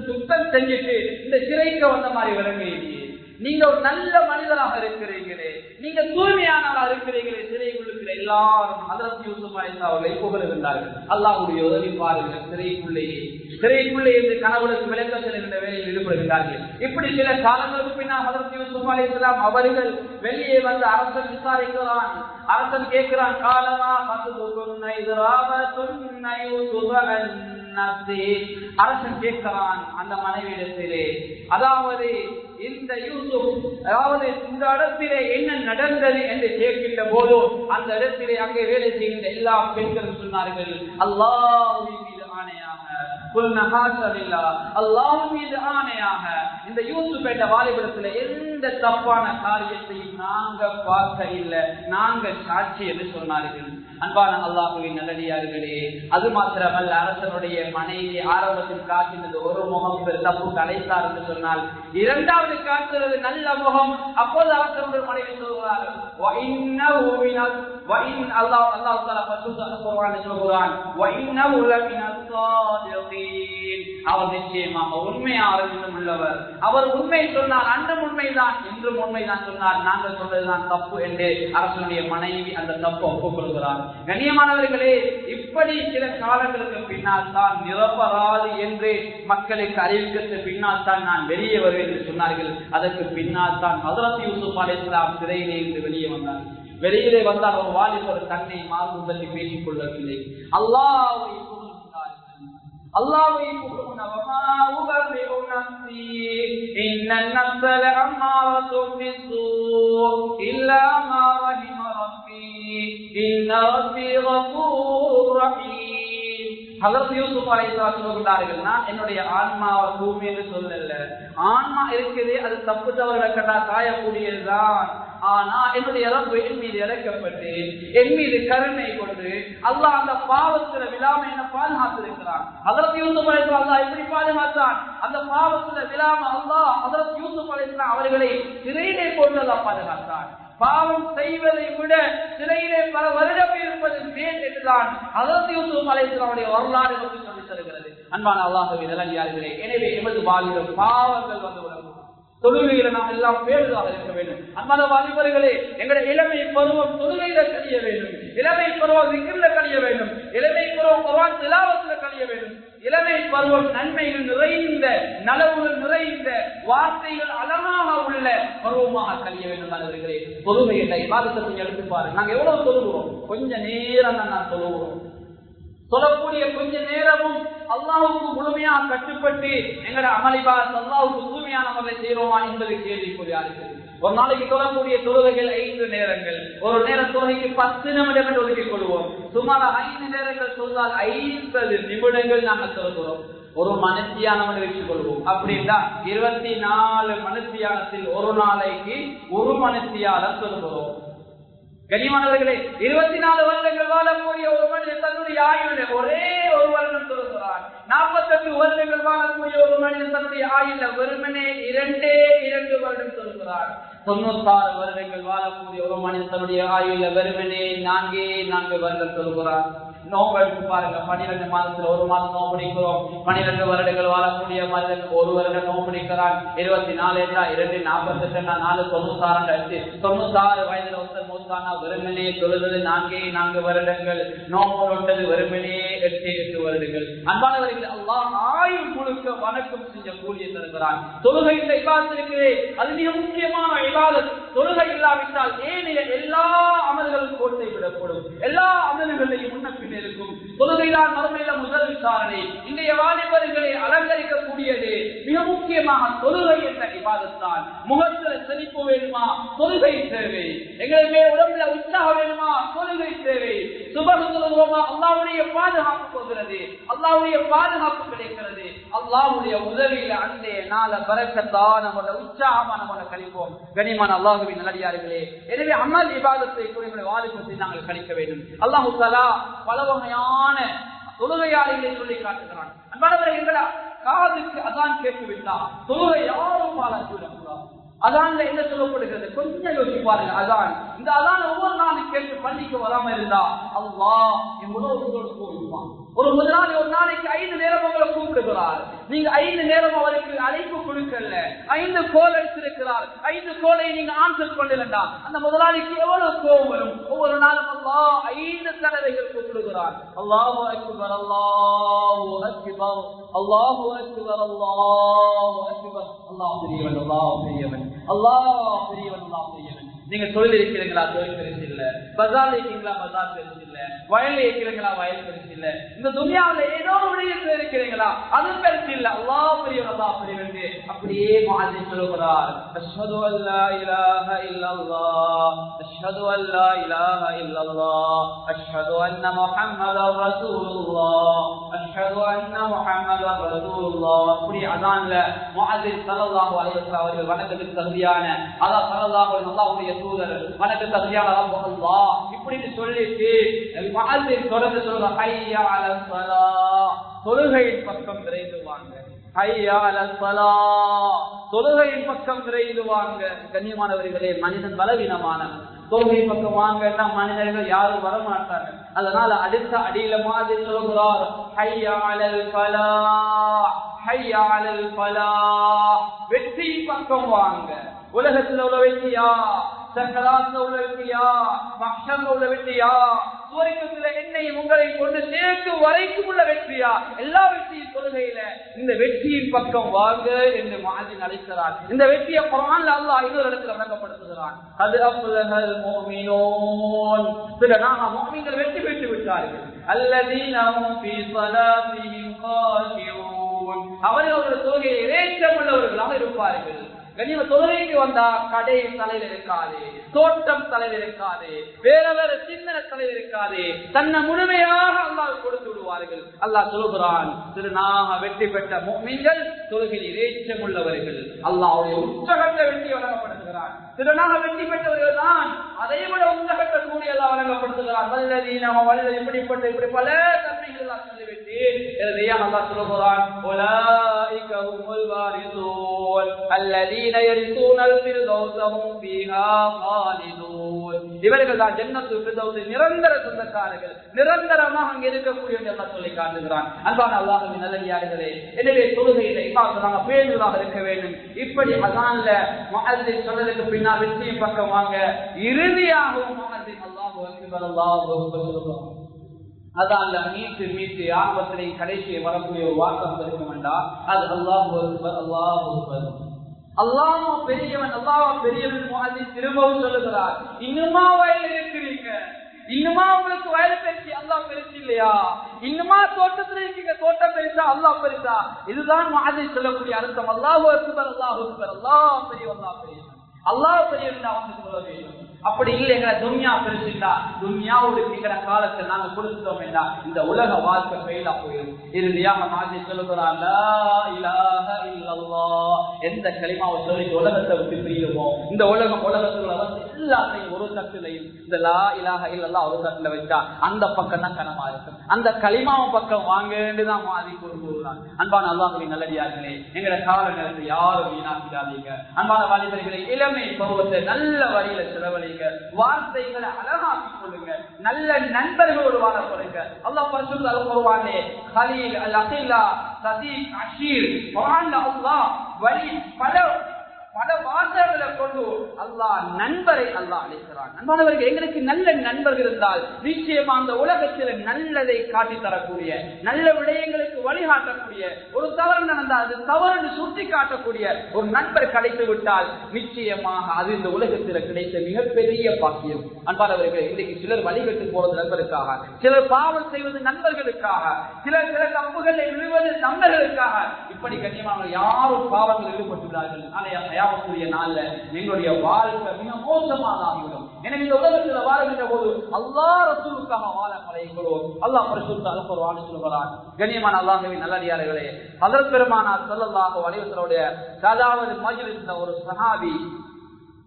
குற்றம் செஞ்சிட்டு இந்த சிறைக்கு வந்த மாதிரி விளங்குகிறீங்க, நீங்க ஒரு நல்ல மனிதராக இருக்கிறீங்களே, நீங்க தூய்மையானவராக இருக்கிறீங்களே. சிறைக்குள்ள எல்லாரும் ஹஜ்ரத் யூசுப் அலைஹிஸ்ஸலாம் அவர்களை புகழுகின்றார்கள். அல்லாஹ்வுடைய உதவி பாருங்கள். சிறைக்குள்ளே இருந்து கணவனுக்கு விளக்க செல்கின்ற வேலையில் ஈடுபடுகிறார்கள். இப்படி சில காலங்களுக்கு பின்னால் ஹஜ்ரத் யூசுப் அலைஹிஸ்ஸலாம் அவர்கள் வெளியே வந்து அரசன் விசாரிக்கிறான். அரசன் கேட்கிறான், காலமா அரசன் கேட்கிறான் அந்த மனைவியிடத்திலே, அதாவது இந்த யூசுப், அதாவது இந்த இடத்திலே என்ன நடந்தது என்று கேட்கின்ற போது அந்த இடத்திலே அங்கே வேலை செய்கின்ற எல்லா பெண்களும் சொன்னார்கள், அல்லாஹ்வின் மீது ஆணையாக, அல்லாஹ்வின் மீது ஆணையாக இந்த யூசுப் என்ற வாலிபத்தில் எந்த தப்பான காரியத்தையும் நாங்க பார்க்க இல்லை, நாங்க சாட்சி என்று சொன்னார்கள். அன்பான அல்லாஹ்வின் நல்லடியார்களே, அது மாத்திரமல்ல, அரசனுடைய மனைவி ஆரம்பத்தில் காட்டினது ஒரு முகம் தப்பு கலைத்தார் என்று சொன்னால், இரண்டாவது காட்டுறது நல்ல முகம். அப்போது அரசனுடைய மனைவி சொல்கிறார், அவர் நிச்சயமாக உண்மையாளர்களும் உள்ளவர், அவர் உண்மை சொன்னார், அன்றும் உண்மைதான் என்றும் உண்மைதான் சொன்னார், நாங்கள் சொல்றதுதான் தப்பு என்று அரசனுடைய மனைவி அந்த தப்பு ஒப்புக்கொள்கிறார். கண்ணியமானவர்களே, இப்படி சில காலங்களுக்கு பின்னால் தான் நிரபராதி என்று மக்களுக்கு அறிவிக்கத்து பின்னால் தான் நான் வெளியே வருவேன் என்று சொன்னார்கள். அதற்கு பின்னால் தான் ஹஜ்ரத் யூசுப் அலைஹிஸ்ஸலாம் சிறையிலே இருந்து வெளியே வந்தார். வெளியிலே வந்தால் ஒரு வாலிபர் தன்னை மார்பு பற்றி பேசிக் கொள்ளவில்லை, அல்லாஹ்வை அல்லாஹ்வை ஹஜ்ரத் யூசுப் அலைஹிஸ்ஸலாம் சொல்கிறார்கள், நான் என்னுடைய ஆன்மாவை பூமி என்று சொல்லல. ஆன்மா இருக்குது, அது தப்பு தவறுகளை கண்டா காயக்கூடியதுதான். ஆனா என்னுடைய ரப்பு என் மீது இறக்கப்பட்டு என் மீது கருணை கொண்டு அல்லாஹ் அந்த பாவத்துல விழாம என்ன பாதுகாத்திருக்கிறான். ஹஜ்ரத் யூசுப் அலைஹிஸ்ஸலாம் அல்லாஹ் எப்படி பாதுகாத்தான்? அந்த பாவத்துல விழாம அல்லாஹ் ஹஜ்ரத் யூசுப் அலைஹிஸ்ஸலாம் அவர்களை சிறையிலே கொண்டு அல்லாஹ் பாதுகாத்தான். பாவம் செய்வதை விட சிறையிலே பல வருடம் இருப்பது மேல் என்றுதான் ஹஜ்ரத் யூசுப் அலைஹிஸ்ஸலாமுடைய வரலாறு நமக்கு சொல்லித் தருகிறது. அன்பான அல்லாஹ்வின் நல்லடியார்களே, எனவே எமது வாழ்வில் பாவங்கள் வந்துவிடும். தொழுகையில நாம் எல்லாம் பேருதாக இருக்க வேண்டும். அன்பான வாலிபர்களே, எங்களுடைய இளமை பருவம் தொழுகையில கழிய வேண்டும். இளமை பருவம் விக்கிரில கழிய வேண்டும். இளமை பருவம் குர்ஆன் திலாவத்துல கழிய வேண்டும். இளமை பருவம் நன்மைகள் நிறைந்த, நலவுகள் நிறைந்த, வார்த்தைகள் அழகாக உள்ள பருவமாக கழிய வேண்டும். அவர்களே, தொழுகை என்ற இபாதத்தை எடுத்து பாருங்க. நாங்க எவ்வளவு தொழுகிறோம்? கொஞ்ச நேரம் தான் நான் தொழுகிறோம். சொல்லக்கூடிய கொஞ்ச நேரமும் அல்லாஹ்வுக்கு முழுமையாக கட்டுப்பட்டு எங்களுடைய அமளிபாத் அல்லாஹ்வுக்கு தூய்மையான முறையில் செய்கிறோமா என்பது கேள்விக்குறியாகிறது. ஒரு நாளைக்கு சொல்லக்கூடிய தொழுகைகள் 5 நேரங்கள். ஒரு நேரம் தொழுகைக்கு 10 நிமிடம் என்று ஒதுக்கிக் கொள்வோம். சுமார் 5 நேரங்கள் சொன்னால் 50 நிமிடங்கள் நாங்கள் சொல்கிறோம். ஒரு மனுஷியானவன் வச்சுக் கொள்வோம். அப்படின்னா 24 மனுஷியானத்தில் ஒரு நாளைக்கு 1 மனுஷியானம் சொல்கிறோம். கனிமானவர்களே, 24 வருடங்கள் வாழக்கூடிய ஒரு மனிதன் தன்னுடைய ஆயுள ஒரே ஒரு வருடம் சொல்கிறான். 48 வருடங்கள் வாழக்கூடிய ஒரு மனிதன் தன்னுடைய ஆயுள வெறுமனே 2 வருடம் சொல்கிறான். 96 வருடங்கள் வாழக்கூடிய ஒரு மனிதன் தன்னுடைய ஆயுள வெறுமனே 4 வருடம் சொல்கிறான். நோம்பு எடுத்து பாருங்க. 12 மாதத்துல ஒரு மாதம் நோம்பு பிடிக்கிறோம். 12 வருடங்கள் வாழக்கூடிய மனிதன் 1 வருடம் நோம்பு பிடிக்கிறான். 24 என்றா 2 48 4 96 96 வயதுல ஒருத்தர் மூத்தானா வெறுமனே தொழுது 4 வருடங்கள். நோம்பு நோட்டது வெறுமனே 8 வருடங்கள். அன்பானவர்கள், அல்லாஹ் ஆயுள் முழுக்க வணக்கம் செஞ்ச கூலியை தருகிறான். தொழுகை இந்த இபாதத் இருக்கிறே, அது மிக முக்கியமான இபாதத். தொழுகை இல்லாவிட்டால் ஏனைய எல்லா அமல்களும் கோட்டை விடப்படும். எல்லா அமல்களையும் முன்னப்பின் இருக்கும். தொழுகைதான் மறுமையில முதல் விசாரணை. இன்றைய வாலிபர்களை அலங்கரிக்கக்கூடியது மிக முக்கியமாக தொழுகை என்ற இபாதத் தான். முகத்துல செழிப்பு வேணுமா? தொழுகை தேவை. எங்களுடைய உடம்புல உற்சாகம் வேணுமா? தொழுகை தேவை. சுபஹ் தொழுகிறோமா? அல்லாஹ்வுடைய பாதுகாப்பு போகிறது. அல்லாஹ்வுடைய பாதுகாப்பு கிடைக்கிறது. அல்லாஹ்வுடைய உதவியில அன்றைய நாள பரக்கத்தான் நம்மளோட உற்சாகமா நம்ம கழிப்போம். கனிமான அல்லாஹ்வின் நல்லடியார்களே, எனவே அமல் இபாதத்தை கூடிய வாலிபத்தை நாங்கள் கழிக்க வேண்டும். அல்லாஹ் தஆலா பல வகையான தொழுகையாளிகளை சொல்லி காட்டுகிறான். அன்பானவர்கள், எங்களா காதுக்கு அதான் கேட்டுவிட்டா தொழுகை யாரும் பாலாக்கிவிடக்கூடாது. அதான்ல என்ன சொல்லப்படுகிறது? கொஞ்சம் யோசிச்சு பாருங்க. அதான் இந்த அதான் ஒவ்வொரு நாளும் கேட்டு பள்ளிக்கு வராம இருந்தா அல்லாஹ் எவ்வளவு போடுவான். ஒரு முதலாளி ஒரு நாளைக்கு 5 நேரம் உங்களை கூப்பிடுகிறார். நீங்க 5 நேரம் அவருக்கு அழைப்பு கொடுக்கல, 5 கோல் அடிச்சிருக்கிறார். 5 கோலை நீங்க ஆன்சர் பண்ணலண்டா அந்த முதலாளிக்கு எவ்வளவு கோபம் வரும்? ஒவ்வொரு நாளும் அல்லாஹ் 5 தடவைகள் கூப்பிடுகிறார். அல்லாஹு அக்பர், அல்லாஹு அக்பர், அல்லாஹு அக்பர், அல்லாஹு அக்பர். அல்லாஹ் பெரியவன், அல்லாஹ் பெரியவன், அல்லாஹ் பெரியவன், அல்லாஹ் பெரியவன். நீங்க தொழில் இருக்கிறீங்களா? தொழில் பெருசு இல்ல. பஜார் இருக்கிறீங்களா? பஜார் பெருசு இல்ல. வயல் இருக்கிறீங்களா? வயல் பெருசு இல்ல. இந்த துனியாவில ஏதோ விடயத்தில் இருக்கிறீங்களா? அது பெருசு இல்ல. அல்லாஹ் பெரியவன், அல்லாஹ் பெரியவன். அப்படியே முஅஸ்ஸின் சொல்கிறார், அஷ்ஹது அல்லா இலாஹ இல்லல்லாஹ், அஷ்ஹது அல்லா இலாஹ இல்லல்லாஹ், அஷ்ஹது அன்ன முஹம்மதர் ரசூலுல்லாஹ், அஷ்ஹது அன்ன முஹம்மதர் ரசூலுல்லாஹ். அப்படி அதான்ல முஅஸ்ஸின் ஸல்லல்லாஹு அலைஹி வஸல்லம் அவர்கள் வணக்கத்துக்கு தகுதியான அல்லாஹ் ஸல்லல்லாஹு அலைஹி வஸல்லம் தூதர் வணக்க தகுதியான அல்லாஹ் இப்படின்னு சொல்லிட்டு முஅஸ்ஸின் தொடர்ந்து சொல்ற ஹய்யா அலல் ஸலாஹ், தொழுகையின் பக்கம் விரைந்து வாங்க. ஹய்யா அலல் ஸலாஹ், தொழுகையின் பக்கம் விரைந்து வாங்க. கண்ணியமானவர்களே, மனிதன் பலவீனமானவன். தொழுகை பக்கம் வாங்கன்னா மனிதர்கள் யாரும் வரமாட்டாங்க. அதனால அடுத்த அடியில மாதிரி சொல்கிறார், ஹய்யா அலல் ஃபலாஹ், ஹய்யா அலல் ஃபலாஹ், வெற்றி பக்கம் வாங்க. உலகத்தில் உள்ள வெற்றியா? சக்கராத்துல உள்ள வெற்றியா? மஹ்ஷர்ல உள்ள வெற்றியா? சுவர்க்கத்துல என்னையும் உங்களை கொண்டு சேர்த்து வரைக்கும் உள்ள வெற்றியா? எல்லா வெற்றியும் தொழுகையில இந்த வெற்றியின் பக்கம் வாங்க என்று முஅஸ்ஸின் அழைக்கிறார். இந்த வெற்றியை குர்ஆன்ல அல்லாஹ் இன்னொரு இடத்துல விளங்கப்படுத்துகிறான். கத் அஃலஹல் முஃமினூன், முஃமின்கள் வெற்றி பெற்று விட்டார்கள். அல்லதீன ஹும் ஃபீ ஸலாத்திஹிம் காஷிஊன், அவர்கள் தொழுகையில் இறைச்சம் உள்ளவர்களாக இருப்பார்கள். கனிம தொழுகைக்கு வந்தா கடை தலையில் இருக்காது, தோட்டம் தலையில் இருக்காது, வேற வேற சின்ன தலையில் இருக்காது. இருக்காது, தன்னை முழுமையாக அல்லாஹ் கொடுத்து விடுவார்கள். அல்லாஹ் சொல்லுகிறான், திருநாக வெற்றி பெற்ற முஃமின்கள் தொழுகையில் இறைச்சம் உள்ளவர்கள். அல்லாஹ்வுடைய உச்சகட்ட வெற்றி வழங்கப்படுகிறான். திருநாக வெற்றி பெற்றவர்கள் தான் அதை விட உச்சகட்ட கூடிய அல்லாஹ் வழங்கப்படுகிறான். வல்லதீன இப்படிப்பட்ட இப்படி பல தன்மைகள் எல்லாம் சொல்லிவிட்டு அல்லாஹ் சொல்லுகிறான், உலாயிக ஹுமுல் வாரிசூன் அல்லதீன யரிசூனல் ஃபிர்தௌஸ ஹும் ஃபீஹா காலிதூன். இவர்கள் தான் ஜன்னத்துல் ஃபிர்தௌஸில் நிரந்தர சொந்தக்காரர்கள், நிரந்தரமாக அங்கே இருக்கக்கூடியவர்கள் எல்லாம் சொல்லி காட்டுகிறான். அன்பான அல்லாஹ்வின் நல்லடியார்களே, எனவே தொழுகையில இமாம் நாங்கள் பேணுதலாக இருக்க வேண்டும். இப்படி அஸான்ல முஅஸ்ஸின் சொன்னதுக்கு பின்னால் வெற்றியின் பக்கம் வாங்க, இறுதியாகவும் முஅஸ்ஸின் அல்லாஹு அக்பர் அல்லாஹு அக்பர் அதான் மீட்டு மீட்டு ஆரம்பத்திலே கடைசியை வரக்கூடிய ஒரு வார்த்தை இருக்க வேண்டாம். அது அல்லாஹு அக்பர் அல்லாஹு அக்பர், அல்லாஹ் பெரியவன், அல்லாஹ் பெரியவன். முஅஸ்ஸின் திரும்பவும் சொல்லுகிறார், இன்னுமா வயலில் இருக்கிறீங்க, இன்னுமா உங்களுக்கு வயது பெருசி, அல்லாஹ் பெருசு இல்லையா? இன்னுமா தோட்டத்தில் இருக்கீங்க, தோட்டம் பெருசா, அல்லாஹ் பெருசா? இதுதான் முஅஸ்ஸின் சொல்லக்கூடிய அர்த்தம். அல்லாஹு அக்பர் அல்லாஹு அக்பர், அல்லாஹ் பெரியவன், அல்லாஹ் பெரியவன், அல்லாஹ் பெரியவன் அவனுக்கு சொல்ல வேண்டும். அப்படி இல்லை, எங்களை துன்யா பெருசுண்டா, துன்யாவுக்கு எங்களை காலத்தை நாங்க கொடுத்துட்டோம் என்றா இந்த உலக வாழ்க்கை பெயிலா போயிடும். இறுதியாக மாற்றி சொல்லுகிறான், லா இலாஹ இல்லல்லாஹ். எந்த கலிமாவை சொல்லி உலகத்தை விட்டு பிரியுமோ, இந்த உலகத்துல வந்து எல்லாத்தையும் ஒரு தட்டுலையும் இந்த லா இலாஹ இல்லல்லாஹ் ஒரு தட்டுல வச்சா அந்த பக்கம் தான் கனமா இருக்கும். அந்த கலிமாவின் பக்கம் வாங்கதான் மாறி கூறுகிறான். அன்பான அல்லாஹ்வின் நல்லடியார்களே, எங்களை கால நேரத்தை யாரும் வீணாக்கிறாதீங்க. அன்பான வாலிபர்களே, இளமை பருவத்தை நல்ல வழியில செலவழி, வார்த்தைகளை அழகாக்கிக் கொள்ளுங்க, நல்ல நண்பர்களோடு வாழ கொடுங்க. அல்லாஹ் பரிசுத்த அல்குர்ஆனிலே கலீல், அல் அகிலா, சதீக், அஷீர், குர்ஆன்ல அல்லாஹ் வலி பல வாசகங்களை கொண்டு அல்லாஹ் நண்பரை அல்லாஹ் அழைக்கிறான். அன்பானவர்கள், எங்களுக்கு நல்ல நண்பர்கள் இருந்தால் நிச்சயமா அந்த உலகத்தில் நல்லதை காட்டி தரக்கூடிய, நல்ல விடயங்களுக்கு வழிகாட்டக்கூடிய, ஒரு தவறு நடந்தால் அது தவறு சுட்டி காட்டக்கூடிய ஒரு நண்பர் கிடைத்து விட்டால் நிச்சயமாக அது இந்த உலகத்தில் கிடைத்த மிகப்பெரிய பாக்கியம். அன்பானவர்கள், இன்றைக்கு சிலர் வழிகட்டு போறது நண்பருக்காக, சிலர் பாவம் செய்வது நண்பர்களுக்காக, சிலர் சில தப்புகளை விழுவது நண்பர்களுக்காக. இப்படி கண்ணியமாக யாரும் பாவத்தில் ஈடுபட்டுள்ளார்கள். கூடிய நாள்ல எங்களுடைய வாழ்க்கை மிக மோசமாக ஆகிவிடும். எனவே இந்த உலகத்தில் வாழ்கின்ற போது அல்லாஹ் ரசூலுக்காக வாழ பழகிக்கொள்வோம். அல்லாஹ் பரிசுத்த அல் குர்ஆனில் சொல்கிறான். கண்ணியமான அல்லாஹ்வின் நல்லடியார்களே, ஹஜ்ரத் பெருமானார் ஸல்லல்லாஹு அலைஹி வஸல்லம் சாதாரண மஜ்லிஸ்ல ஒரு சஹாபி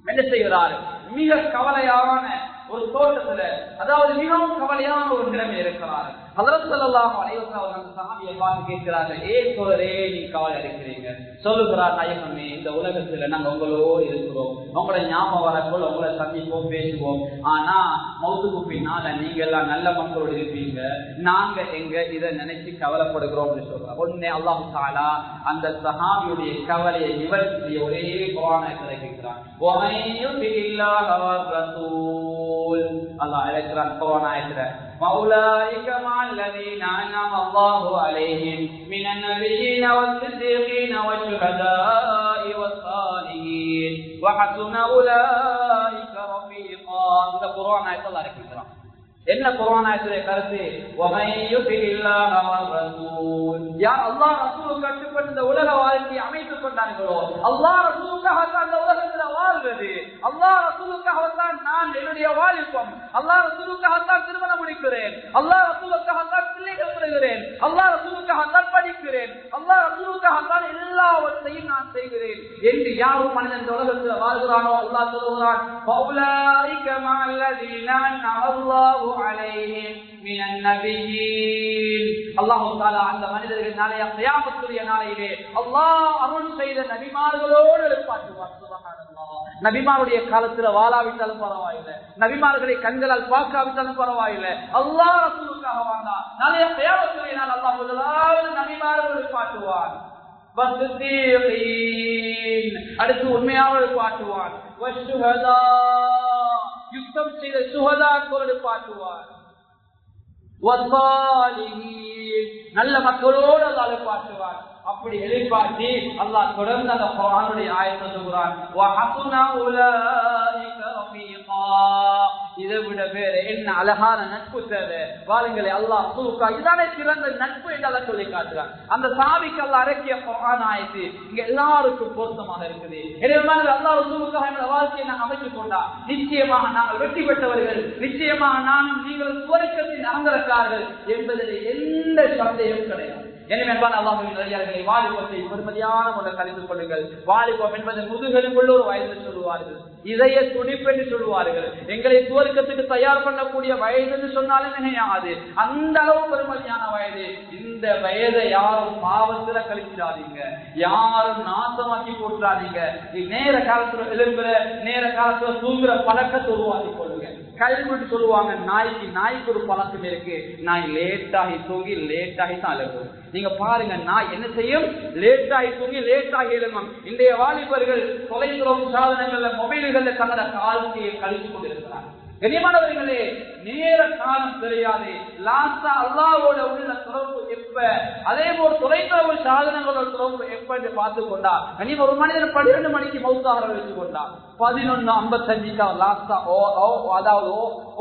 என்ன செய்கிறார்? மிக கவலையான ஒரு தோட்டத்துல, அதாவது மிகவும் கவலையான ஒரு நிலைமை இருக்கிறார். ஹஜ்ரத் ஸல்லல்லாஹு அலைஹி வஸல்லம் அந்த சஹாபியை பார்த்து கேட்கிறார்கள், ஏன் தோழரே நீ கவலை அடைக்கிறீங்க? சொல்லுகிறார், நாயகமே, இந்த உலகத்துல நாங்க உங்களோடு இருக்கிறோம், உங்களை ஞாபகம் வரப்போல் உங்களை சந்திப்போம், பேசுவோம். ஆனா மௌத்துக்கு பின்னால நீங்க எல்லாம் நல்ல மக்களோடு இருப்பீங்க, நாங்க எங்க இதை நினைச்சு கவலைப்படுகிறோம் சொல்றார். உடனே அல்லாஹ் தஆலா அந்த சஹாபியுடைய கவலையை நிவர்த்தி செய்ய ஒரே குர்ஆனை கேட்கிறான். அல்லாஹ் அழைக்கிறான் குர்ஆன் ஆயத்துல, وَأُولَٰئِكَ مَعَ الَّذِينَ أَنْعَمَ اللَّهُ عَلَيْهِمْ مِنَ النَّبِيِّينَ وَالصِّدِّيقِينَ وَالشُّهَدَاءِ وَالصَّالِحِينَ وَحَسُنَ أُولَٰئِكَ رَفِيقًا. இந்த குர்ஆன் ஆயத்தை அல்லாஹ் அறிவிக்கிறான். என்ன குர்ஆன் ஆயத்துடைய கருத்து? وَمَن يُطِعِ اللَّهَ وَالرَّسُولَ. யார் அல்லாஹ் ரசூலுக்கு கட்டுப்பட்டு இந்த உலக வாழ்க்கையை அமைத்துக் கொண்டார்களோ, அல்லாஹ் ரசூலுக்காக தான் இந்த உலகத்துல வாழ்வது, அல்லாஹ் ரசூலுக்காக தான் நான் என்னுடைய வாலிபம், அல்லாஹ் ரசூலுக்காக தான் திருமணம் முடிக்கிறேன், அல்லாஹ் ரசூலுக்காக தான் பிள்ளைகள் பெறுகிறேன், அல்லாஹ் ரசூலுக்காக தான் படிக்கிறேன், அல்லாஹ் ரசூலுக்காக தான் எல்லாவற்றையும் நான் செய்கிறேன் என்று யாரும் மனிதன் இந்த உலகத்துல வாழ்கிறானோ அல்லாஹ் சொல்கிறான், فَأُولَٰئِكَ مَعَ الَّذِينَ أَنْعَمَ اللَّهُ عليهم من النبيين. அல்லாஹ் தஆலா அந்த மனிதர்கள் நாளைய கியாமத்துடைய நாளையிலே அல்லாஹ் அருள் செய்த நபிமார்களோடு எழுப்பாட்டுவார். சுப்ஹானல்லாஹ். நபிமாருடைய காலத்துல வாழாவிட்டாலும் பரவாயில்லை, நபிமார்களை கண்களால் பார்க்காவிட்டாலும் பரவாயில்லை, அல்லாஹ் ரசூலுக்காக வாழ்ந்தா நாளைய கியாமத்துடைய நாள் அல்லாஹ் முதலாவது நபிமார்கள் எழுப்பாட்டுவார். அடுத்து உண்மையாக பாட்டுவான், யுத்தம் செய்த சுஹதாக்களோடு பாட்டுவார், நல்ல மக்களோடு அல்லாஹ் பாட்டுவார். அப்படி எழுப்பாட்டி அல்லாஹ் தொடர்ந்து அந்த குர்ஆனுடைய ஆயத்தை சொல்கிறான், இதை விட வேற என்ன அழகான நட்பு தேவை வாருங்களே. அல்லாஹ் ரசூலுக்கா இதுதானே சிறந்த நட்பு என்று சொல்லி காட்டுறான். அந்த சாவிக்கு அல்லாஹ் இறக்கிய குர்ஆன் ஆயத்து இங்க எல்லாருக்கும் பொருத்தமாக இருக்குது. எனவே அல்லாஹ் ரசூலுக்கா என்ற வாழ்க்கையை நாங்கள் அமைத்துக் கொண்டா நிச்சயமாக நாங்கள் வெற்றி பெற்றவர்கள், நிச்சயமாக நானும் நீங்கள் சுவர்க்கத்தின் அகங்காரர்கள் என்பதில் எந்த சந்தேகம் கிடையாது. எனவே அல்லாஹ்வின் நல்லடியார்களே, வாலிபத்தை பெருமதியான முறையில் கழித்துக் கொள்ளுங்கள். வாலிபம் என்பது முதுகெலும்புள்ள ஒரு வயது சொல்லுவார்கள், இதய துடிப்பு என்று சொல்லுவார்கள். எங்களை சுவர்க்கத்துக்கு தயார் பண்ணக்கூடிய வயது என்று சொன்னாலும் நினையாது, அந்த அளவு பெருமதியான வயது. இந்த வயதை யாரும் பாவத்துல கழிச்சிடாதீங்க, யாரும் நாசமாக்கி போட்டுறாதீங்க. நேர காலத்துல எழும்புற நேர காலத்துல தூங்குற பழக்கத்தை உருவாக்கி கொள்ளுங்க. கல்வி சொல்லுவாங்க, நாய்க்கு ஒரு பழக்கம் இருக்கு, நாய் லேட்டாகி தூங்கி லேட்டாகி தான் எழுதும். நீங்க பாருங்க, நாய் என்ன செய்யும்? லேட்டாகி தூங்கி லேட்டாகி எழுதும். இன்றைய வாலிபர்கள் தொலைதொடர்பு சாதனங்கள்ல மொபைல்கள்ல தன்னோட காலத்தையை கழிச்சு கொண்டிருக்கிறார். கண்ணியமானவர்களே, நேர காலம் தெரியாது. லாஸ்டா அல்லாஹ்வோட உள்ள தொடர்பு எப்ப, அதே போல் தொலைதொடர்பு சாதனங்களோட தொடர்பு எப்ப என்று பார்த்து கொண்டா, கண்ணியம் ஒரு மனிதன் 12 மணிக்கு மௌத்தாக வச்சு கொண்டா 11:55 லாஸ்டா அதாவது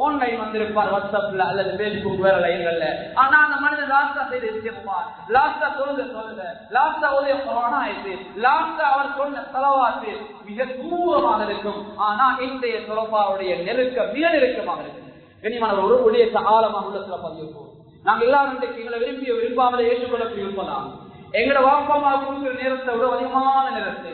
ஆன்லைன் வந்திருப்பார், வாட்ஸ்அப்ல அல்லது பேஸ்புக் வேற லைன்கள்ல. ஆனா அந்த மனிதன் லாஸ்டா செய்து இருப்பார், லாஸ்டா சொல்லுங்க லாஸ்டா உதய கொரோனா ஆயிடுச்சு, லாஸ்டா அவர் சொன்ன செலவாத்து மிக தூரமாக இருக்கும். ஆனா இன்றைய தொலைப்பாவுடைய நெருக்கம் மிக நெருக்கமாக இருக்கு. கண்ணியமான ஒரு ஒளியற்ற ஆழமாக உள்ள பதிவு. நாங்கள் எல்லாரும் எங்களை விரும்பிய விரும்பாமலே ஏற்றுக்கொள்ளக்கூடிய இருப்பதாம். எங்களோட வாப்பாமா கொடுக்கிற நேரத்தை விட அதிகமான நேரத்தை,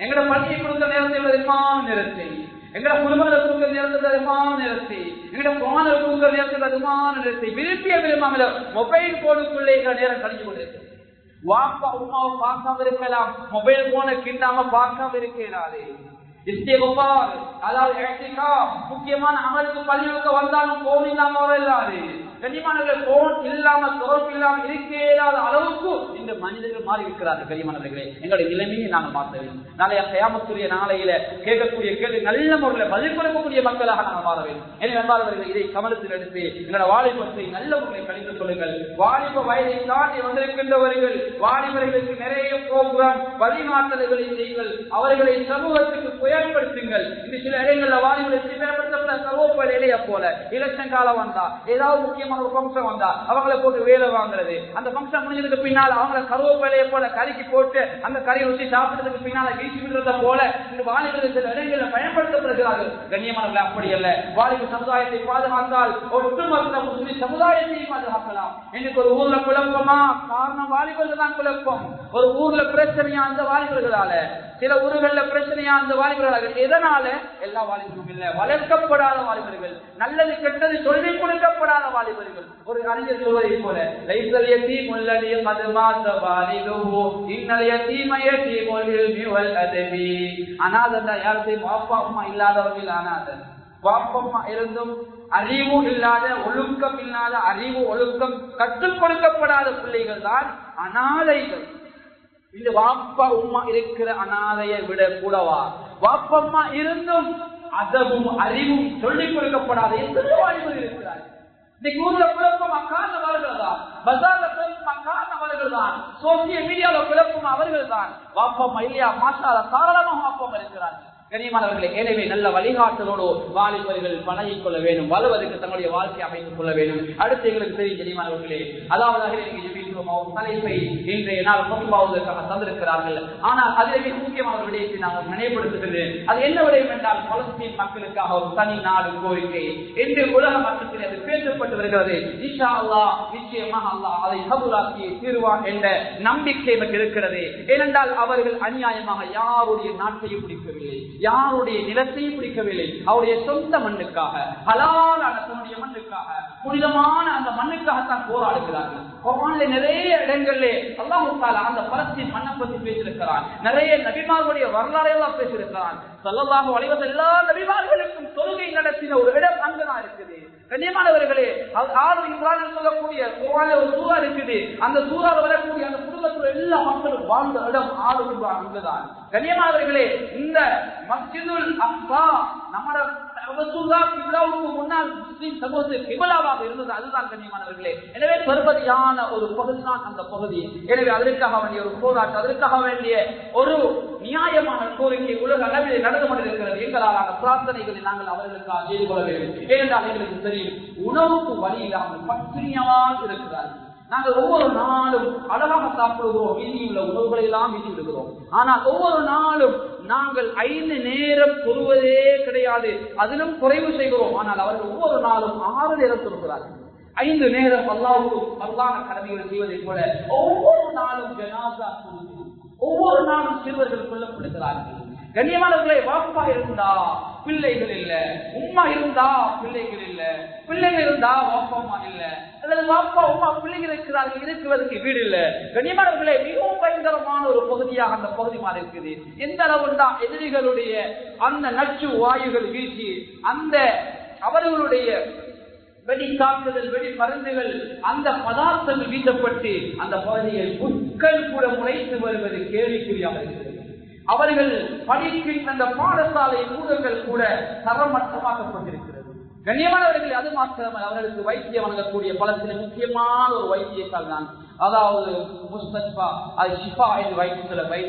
எங்களோட பள்ளியை கொடுக்கிற நேரத்தை விட அதிகமான நேரத்தை, எங்களோட குடும்பங்களை கொடுக்கிற நேரத்தில் அதிகமான நேரத்தை, எங்களோட போன கொடுக்கிற நேரத்தில் அதிகமான நேரத்தை விரும்பிய விரும்பாமல மொபைல் போனுக்குள்ளே எங்களை நேரம் கழிச்சு கொண்டிருக்கு. வாப்பா உமாவை பார்க்காம இருக்கலாம், மொபைல் போன கிண்டாம பார்க்காம இருக்கிறாரே. இஸ்திக்பார் அதாவது முக்கியமான அமலுக்கு பள்ளிக்கு வந்தாலும் போன் இல்லாம வரலாறு. கண்ணியமானவர்கள், போன் இல்லாம தொடர்பு இல்லாம இருக்கிறாத அளவுக்கு இந்த மனிதர்கள் மாறி இருக்கிறார்கள். கண்ணியமானவர்களே, எங்களுடைய நிலைமையை நாங்கள் மாற்ற வேண்டும். நாளைய கயாமத்துடைய நாளையில கேட்கக்கூடிய கேள்வி நல்ல முறையில் பதில் கொடுக்கக்கூடிய மக்களாக நாங்கள் மாற வேண்டும். எனவே அன்பானவர்கள், இதை கவனத்தில் எடுத்து எங்களோட வாலிபத்தை நல்ல முறையில் கழித்துக் கொள்ளுங்கள். வாலிப வயதை தாண்டி வந்திருக்கின்றவர்கள், வாலிபர்களுக்கு நிறைய புரோகிராம் வழிமாற்றல்களை செய்யுங்கள், அவர்களை சமூகத்துக்கு பயன்படுத்துங்கள். இந்த சில இடங்கள்ல வாலிபர்களுக்கு பயன்படுத்தப்பட்ட சமூக போல எலெக்ஷன் காலம் வந்தா, ஏதாவது முக்கியமான ஒரு பங்கன் வந்தா அவங்களை போட்டு வேலை வாங்குறது, அந்த பங்கன் முடிஞ்சதுக்கு பின்னால் அவங்களை கருவேப்பிலையை போல கறிக்கு போட்டு அந்த கறியை ஊற்றி சாப்பிட்டதுக்கு பின்னால வீசி விடுறத போல இந்த வாலிபர்கள் சில இடங்களில் பயன்படுத்தப்படுகிறார்கள். கண்ணியமானவர்கள், அப்படி அல்ல. வாலிப சமுதாயத்தை பாதுகாத்தால் ஒட்டுமொத்த முஸ்லிம் சமுதாயத்தையும் பாதுகாக்கலாம். இன்னைக்கு ஒரு ஊர்ல குழப்பமா, காரணம் வாலிபர்கள் தான் குழப்பம். ஒரு ஊர்ல பிரச்சனையா அந்த வாலிபர்களால, சில ஊர்கள்ல பிரச்சனையா அந்த வாலிபர்களாக. எதனால? எல்லா வாலிபர்களும் இல்ல, வளர்க்கப்படாத வாலிபர்கள், நல்லது கெட்டது சொல்லிக் கொடுக்கப்படாத வாலிபர்கள். ஒரு அறிஞர் சொல்வதை போல, லைசல் யதீம் அல்லதி கத் மாத வாலிதுஹு இன்னல் யதீம யதீமுல் இல்மி வல் அதபி. அனாதை யார்த்தையும் வாப்பா அம்மா இல்லாதவர்கள் அனாதை. வாப்பா அம்மா இருந்தும் அறிவு இல்லாத, ஒழுக்கம் இல்லாத, அறிவு ஒழுக்கம் கற்றுக் கொடுக்கப்படாத பிள்ளைகள் தான் அனாதைகள். இந்த வாப்பா உம்மா இருக்கிற அனாதையை விட கூடவா வாப்பம்மா இருந்தும் அதவும் அறிவும் சொல்லிக் கொடுக்கப்படாத எத்தனை வாலிபர்கள் இருக்கிறார்கள். இன்னைக்கு ஊர்ல குழப்பம் காரணவர்கள் தான், பஜார்ல குழப்பம் காரணவர்கள் தான், சோசியல் மீடியால குழப்பம் அவர்கள் தான். வாப்பம்மா இல்லையா, மாஷாஅல்லாஹ் தாராளமாக வாப்பம்மா இருக்கிறார்கள். கண்ணியமானவர்களே, எனவே நல்ல வழிகாட்டலோடு வாலிபர்கள் பழகிக் கொள்ள வேண்டும், வலுவதற்கு தங்களுடைய வாழ்க்கையை அமைத்துக் கொள்ள வேண்டும். அடுத்து எங்களுக்கு தெரியும் கண்ணியமானவர்களே, அதாவது தலைப்பை இன்றைய நாள் பொதுவாவதற்காக தந்திருக்கிறார்கள். ஆனால் அதிலே முக்கியமான ஒரு விடயத்தை நாங்கள் நினைவுபடுத்துகிறேன். அது என்ன விடயம் என்றால், பலஸ்தீன் மக்களுக்காக ஒரு தனி நாடு கோரிக்கை என்று உலக மட்டத்தில் அது பேசப்பட்டு வருகிறது. இன்ஷா அல்லாஹ் நிச்சயமாக அல்லாஹ் அதை கபூலாக்கி தீர்வான் என்ற நம்பிக்கை எனக்கு இருக்கிறது. ஏனென்றால் அவர்கள் அநியாயமாக யாருடைய நாட்டையும் பிடிக்கவில்லை, யாருடைய நிலத்தையும் பிடிக்கவில்லை. அவருடைய சொந்த மண்ணுக்காக, ஹலாலான தன்னுடைய மண்ணுக்காக, புனிதமான அந்த மண்ணுக்காகத்தான் போராடுகிறார்கள். குர்ஆன்ல நிறைய இடங்களிலே அல்லாஹ் தஆலா அந்த பலஸ்தீன் மண்ணை பற்றி பேசியிருக்கிறான். நிறைய நபிமார்களுடைய வரலாறை எல்லாம் பேசியிருக்கிறான். ஸல்லல்லாஹு அலைஹி வஸல்லம் எல்லா நபிமார்களுக்கும் தொழுகை நடத்தின ஒரு இடம் அங்கதான் இருக்குது. கண்ணியமானவர்களே, ஆறு இம்ரான் சொல்லக்கூடிய குர்ஆன்ல ஒரு சூரா இருக்குது. அந்த சூறால வரக்கூடிய அந்த குடும்பத்துல எல்லா மக்களும் வாழ்ந்த இடம் ஆறு இம்ரான் அங்கதான். கண்ணியமானவர்களே, இந்த மஸ்ஜிதுல் அக்ஸா நம்ம கிப்லாவுக்கு முன்னால் முஸ்லிம் சமூகத்தில் கிபிலாவாக இருந்தது. அதுதான் கண்ணியமானவர்களே. எனவே பெருமதியான ஒரு பகுதி தான் அந்த பகுதி. எனவே அதற்காக வேண்டிய ஒரு போராட்டம், அதற்காக வேண்டிய ஒரு நியாயமான கோரிக்கை உலக அளவில் நடந்து கொண்டிருக்கிறது. எங்களாலான பிரார்த்தனைகளை நாங்கள் அவர்களுக்காக செய்து கொள்ள வேண்டும். ஏனென்றால் எங்களுக்கு தெரியும், உணவுக்கு வழி இல்லாமல் பட்டினியாக இருக்கிறார்கள். நாங்கள் ஒவ்வொரு நாளும் அழகாக சாப்பிடுகிறோம், மீதியுள்ள உணவுகளை எல்லாம் வீசி விடுகிறோம். ஆனால் ஒவ்வொரு நாளும் நாங்கள் 5 நேரம் தொழுவதே கிடையாது, அதிலும் குறைவு செய்கிறோம். ஆனால் அவர்கள் ஒவ்வொரு நாளும் 6 நேரம் தொழுகிறார்கள். 5 நேரம் அல்லாஹ்வுக்கு அல்லாஹ் கடமைகள் செய்வதை போல ஒவ்வொரு நாளும் ஜனாஸா தொழுகிறோம். ஒவ்வொரு நாளும் சிறுவர்கள் கொல்லப்படுகிறார்கள். கண்ணியமானவர்களே, வாப்பா இருந்தா பிள்ளைகள் இல்ல, உம்மா இருந்தா பிள்ளைகள் இல்ல, பிள்ளைகள் இருந்தா வாப்பா அம்மா இல்ல, அல்லது வாப்பா உம்மா பிள்ளைகள் இருக்கிறார்கள், இருக்குவதற்கு வீடு இல்ல. கண்ணியமானவர்களே, மிகவும் பயங்கரமான ஒரு பகுதியாக அந்த பகுதி மாறி இருக்குது. எந்த அளவுண்டா எதிரிகளுடைய அந்த நச்சு வாயுகள் வீசி, அந்த அவர்களுடைய வெடி தாக்குதல், வெடி மருந்துகள், அந்த பதார்த்தங்கள் வீசப்பட்டு அந்த பகுதியில் புட்கள் கூட முளைத்து வருவது கேள்விக்குறியாக இருக்கிறது. அவர்கள் படிக்கின்ற அந்த பாடசாலை கூடங்கள் கூட தரமட்டமாக்கப்பட்டிருக்கிறது. கண்ணியமானவர்கள், அது மாத்திரமல்ல, அவர்களுக்கு வைத்தியம் வழங்கக்கூடிய பலத்தில் முக்கியமான ஒரு வைத்தியசாலை தான், அதாவது முஸ்தஷ்பா, அது ஷிஃபா என்று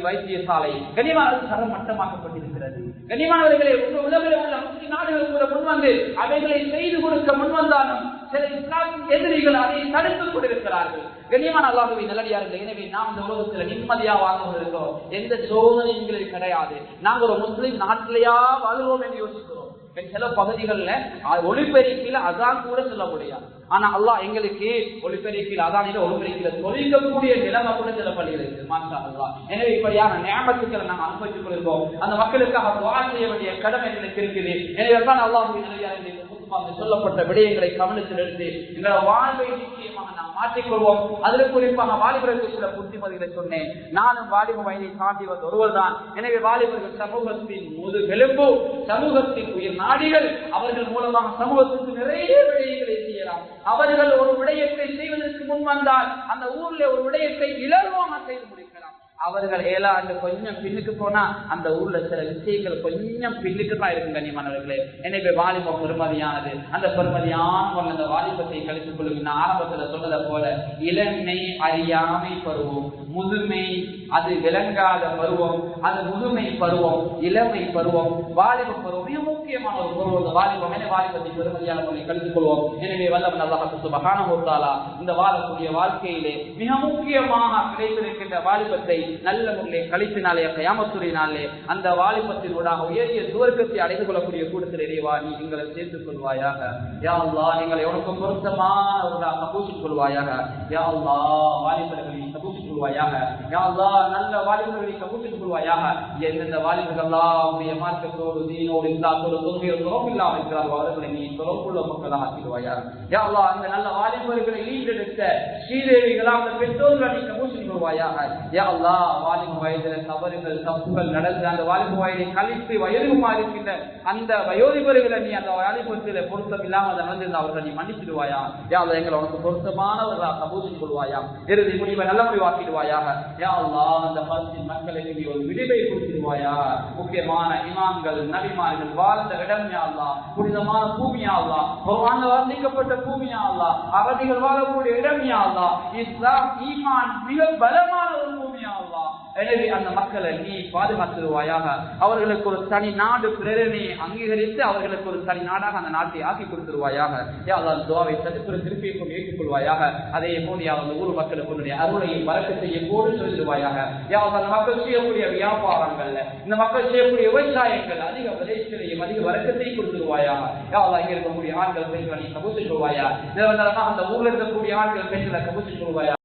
வைத்தியசாலை கண்ணியமானவர்கள் தரமட்டமாக்கப்பட்டிருக்கிறது. கண்ணியமானவர்களே, உலகில் உள்ள முஸ்லிம் நாடுகள் கூட முன்வந்து அவைகளை செய்து கொடுக்க முன்வந்தாலும் சில இஸ்லாமிய எதிரிகள் அதை தடுத்துக் கொண்டிருக்கிறார்கள். கண்ணியமான அல்லாஹ்வின் நல்லடியார்கள், எனவே நாம் இந்த உலகத்தில் நிம்மதியா வாழ்ந்து கொண்டிருக்கிறோம். எந்த சோதனையும் கிடையாது. நாங்கள் ஒரு முஸ்லிம் நாட்டிலேயா வாழ்வோம் என்று யோசிக்கிறோம். சில பகுதிகளில் ஒளிபெருக்கில அதான் கூட சொல்ல முடியாது. ஆனா அல்லாஹ் எங்களுக்கு ஒளிபெருக்கில் அதானில ஒளிபெருக்கில தொழிக்கக்கூடிய நிலைமை கூட சில பள்ளிகள் மாஷா அல்லாஹ். எனவே இப்படியான நியமத்துக்களை நாங்கள் அனுபவித்துக் கொள்கிறோம். அந்த மக்களுக்காக துஆ செய்ய வேண்டிய கடமை எங்களுக்கு இருக்குது. எனவே தான் அல்லாஹ்வின் நல்லடியார்களே, சொல்லப்பட்ட விடயங்களை கவனத்தில் எடுத்து எங்களோட வாழ்வை நிச்சயமாக நாம் மாற்றிக்கொள்வோம். அதில் குறிப்பாக வாலிபர்களுக்கு சில புத்திமதிகளை சொன்னேன். நானும் வாலிப வயதை தாண்டி வந்த ஒருவர் தான். எனவே வாலிபர்கள் சமூகத்தின் முதுகெலும்பு, சமூகத்தின் உயிர் நாடிகள். அவர்கள் மூலமாக சமூகத்துக்கு நிறைய விடயங்களை செய்யலாம். அவர்கள் ஒரு விடயத்தை செய்வதற்கு முன் வந்தால் அந்த ஊர்ல ஒரு விடயத்தை இலகுவாக செய்து முடிக்கலாம். அவர்கள் 7 ஆண்டு கொஞ்சம் பின்னுக்கு போனா அந்த ஊர்ல சில விஷயங்கள் கொஞ்சம் பின்னுக்கு தான் இருக்கும். கண்ணியமானவர்களே, எனவே வாலிபம் பெருமதியானது. அந்த பெருமதியான அந்த வாலிபத்தை கழித்துக் கொள்ளுங்க. நான் ஆரம்பத்துல சொன்னதை போல இளமை அறியாமை பருவம், முதுமை அது விளங்காத பருவம், அது முதுமை பருவம், இளமை பருவம், வாலிப பருவம் மிக முக்கியமான ஒரு பருவம் வாலிபம். எனவே வாலிபத்தை பெருமதியான முறையை கழித்துக் கொள்வோம். எனவே வல்லவன் அல்லாஹ் சுப்ஹானஹு வ தஆலா இந்த வாழக்கூடிய வாழ்க்கையிலே மிக முக்கியமாக கிடைத்திருக்கின்ற வாலிபத்தை நல்ல முறையில் கழிப்பினாலே கயாமத்துறையினாலே அந்த வாலிபத்தின் ஊடாக உயரிய சுவர்க்கத்தை அடைந்து கொள்ளக்கூடிய கூட்டத்தில் இறைவா நீ எங்களை சேர்த்துக் கொள்வாயாக. யா அல்லாஹ், எங்களை உனக்கு பொருத்தமானவர்களாக கபூல் கொள்வாயாக. யா அல்லாஹ், வாலிபர்களை கபூல் கொள்வாயாக. யா அல்லாஹ், நல்ல வாலிபர்களை கபூல் கொள்வாயாக. எந்தெந்த வாலிபர்கள் அல்லாஹ்வுடைய மார்க்கத்தோடு, தீனோடு, இஸ்லாத்தோடு தொடர்பு இல்லாமல் இருக்கிறார்கள், அவர்களை நீ தொடர்புள்ள மக்களாக ஆக்கிடுவாயாக. யா அல்லாஹ், அந்த நல்ல வாலிபர்களை ஈண்டெடுத்த ஸ்ரீதேவிகளாக அந்த பெற்றோர்களை நீ கபூல் கொள்வாயாக. யா அல்லாஹ், வாலிப வயதில தவறுகள் தப்புகள் நடந்து அந்த வாலிப வயதை கழித்து வயதுமா இருக்கின்ற அந்த வயோதிபர்களை நீ அந்த வாலிபத்தில பொருத்தம் இல்லாமல் நடந்திருந்த அவர்களை நீ மன்னிச்சிடுவாயா. யா அல்லாஹ், எங்களை உனக்கு பொருத்தமானவர்களாக கபூல் கொள்வாயா. இறுதி முடிவை நல்ல முடிவாக்கிடுவாயாக. யா அல்லாஹ், அந்த பலஸ்தீன் மக்களுக்கு நீ ஒரு விடுவை கொடுத்திடுவாயா. முக்கியமான இமாம்கள் நபிமார்கள் வாழ்ந்த இடம் யா அல்லாஹ், புனிதமான பூமி யா அல்லாஹ், குர்ஆன்ல வர்ணிக்கப்பட்ட பூமி யா அல்லாஹ், அரபிகள் வாழக்கூடிய இடம் யா அல்லாஹ், இஸ்லாம் ஈமான் மிக பலமான ஒரு பூமி யா அல்லாஹ். எனவே அந்த மக்களை நீ பாதுகாத்துருவாயாக. அவர்களுக்கு ஒரு தனி நாடு பிரேரணையை அங்கீகரித்து அவர்களுக்கு ஒரு தனி நாடாக அந்த நாட்டை ஆக்கி கொடுத்துருவாயாக. யா அல்லாஹ், துஆவை திருப்பியும் ஏற்றுக்கொள்வாயாக. அதே போல அந்த ஊர் மக்களுக்கு அருளையும் வரக்கத்தையும் எப்போது சொல்லிடுவாயாக. யா அல்லாஹ், மக்கள் செய்யக்கூடிய வியாபாரங்கள்ல, இந்த மக்கள் செய்யக்கூடிய விவசாயங்கள் அதிக விளைச்சலையும் அதிக வரக்கத்தையும் கொடுத்துருவாயாக. யா அல்லாஹ், இங்க இருக்கக்கூடிய ஆண்கள் பெண்களை கபூல் செய்வாயா. அந்த ஊர்ல இருக்கக்கூடிய ஆண்கள் பெண்களை கபூல் செய்வாயா.